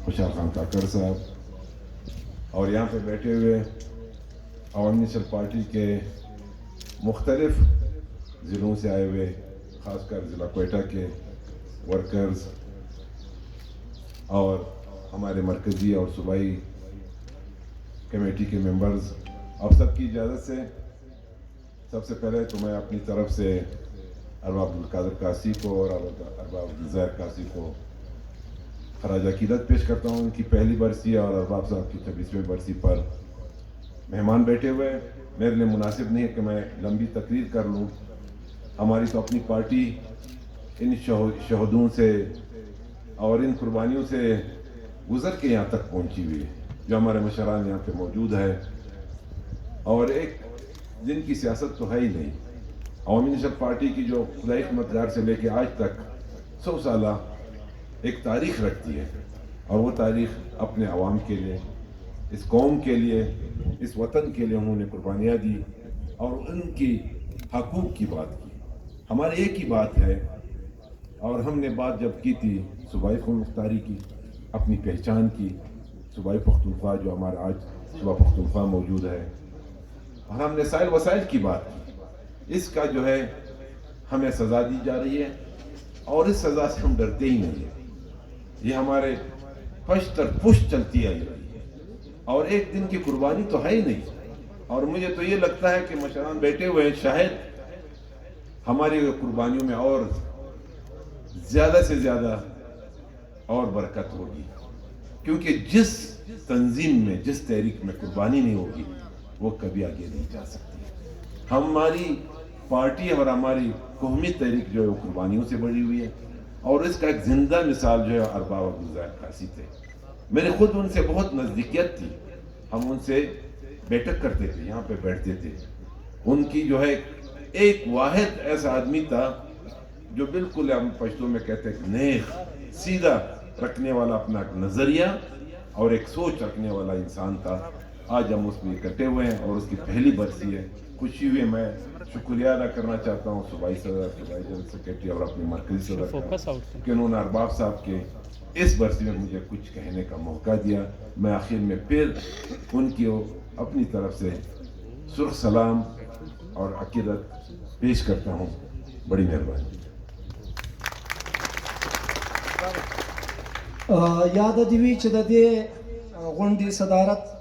खुशाल खान काकर साहब और यहाँ पे बैठे हुए अवामी नेशनल पार्टी के मुख्तलिफ ज़िलों से आए हुए ख़ासकर ज़िला कोयटा के वर्कर्स और हमारे मरकज़ी और सूबाई कमेटी के मेंबर्स, आप सबकी इजाज़त से सबसे पहले तो मैं अपनी तरफ से अरबाब अब्दुल कादिर कासी को और अरबाब ज़ैर कासी को खराज अकीदत पेश करता हूँ। उनकी पहली बरसी और अरबाब साहब की 26वीं बरसी पर मेहमान बैठे हुए हैं। मेरे लिए मुनासिब नहीं है कि मैं लंबी तकरीर कर लूँ। हमारी तो अपनी पार्टी इन शहदों से और इन कुर्बानियों से गुज़र के यहाँ तक पहुँची हुई है, जो हमारे मशरान यहाँ पे मौजूद है। और एक दिन की सियासत तो है ही नहीं। अवामी नेशनल पार्टी की जो खुदाई मतदार से लेके आज तक 100 साल एक तारीख़ रखती है, और वो तारीख़ अपने अवाम के लिए, इस कौम के लिए, इस वतन के लिए उन्होंने कुर्बानियाँ दी और उनकी हकूक़ की बात की। हमारी एक ही बात है, और हमने बात जब की थी सूबाई ख़ुदमुख्तारी की, अपनी पहचान की, सूबाई पख्तूनख्वा जो हमारा आज सूबा पख्तूनख्वा मौजूद है, और हमने साइल वसाइल की बात की। इसका जो है हमें सज़ा दी जा रही है, और इस सज़ा से हम डरते ही नहीं है। ये हमारे पश्तर पुष्ट चलती आई रही है, और एक दिन की कुर्बानी तो है ही नहीं। और मुझे तो ये लगता है कि मशरान बैठे हुए हैं, शायद हमारी कुर्बानियों में और ज़्यादा से ज़्यादा और बरकत होगी, क्योंकि जिस तंजीम में, जिस तहरीक में कुर्बानी नहीं होगी, वो कभी आगे नहीं जा सकती। हमारी पार्टी और हमारी कौमी तहरीक जो है वो कुर्बानियों से बड़ी हुई है, और इसका एक जिंदा मिसाल जो है अरबाब अब्दुल ज़ैर कासी थे। मेरे खुद उनसे बहुत नज़दीकियत थी, हम उनसे बैठक करते थे, यहाँ पे बैठते थे। उनकी जो है एक वाहिद ऐसा आदमी था जो बिल्कुल हम पश्तो में कहते हैं नेक सीधा रखने वाला अपना नज़रिया और एक सोच रखने वाला इंसान था। आज हम उसमें इकट्ठे हुए हैं और उसकी पहली बरसी है। खुशी हुई। मैं शुक्रिया अदा करना चाहता हूँ सूबाई सदर, सूबाई जनरल सेक्रेटरी और अपनी मरकज़ी सदर का कि उन्होंने अरबाब साहब के इस बरसी में मुझे कुछ कहने का मौका दिया। मैं आखिर में फिर उनकी अपनी तरफ से सुर्ख सलाम और अकीदत पेश करता हूँ। बड़ी मेहरबानी। याद दिवी च द दे गुंडी सदारत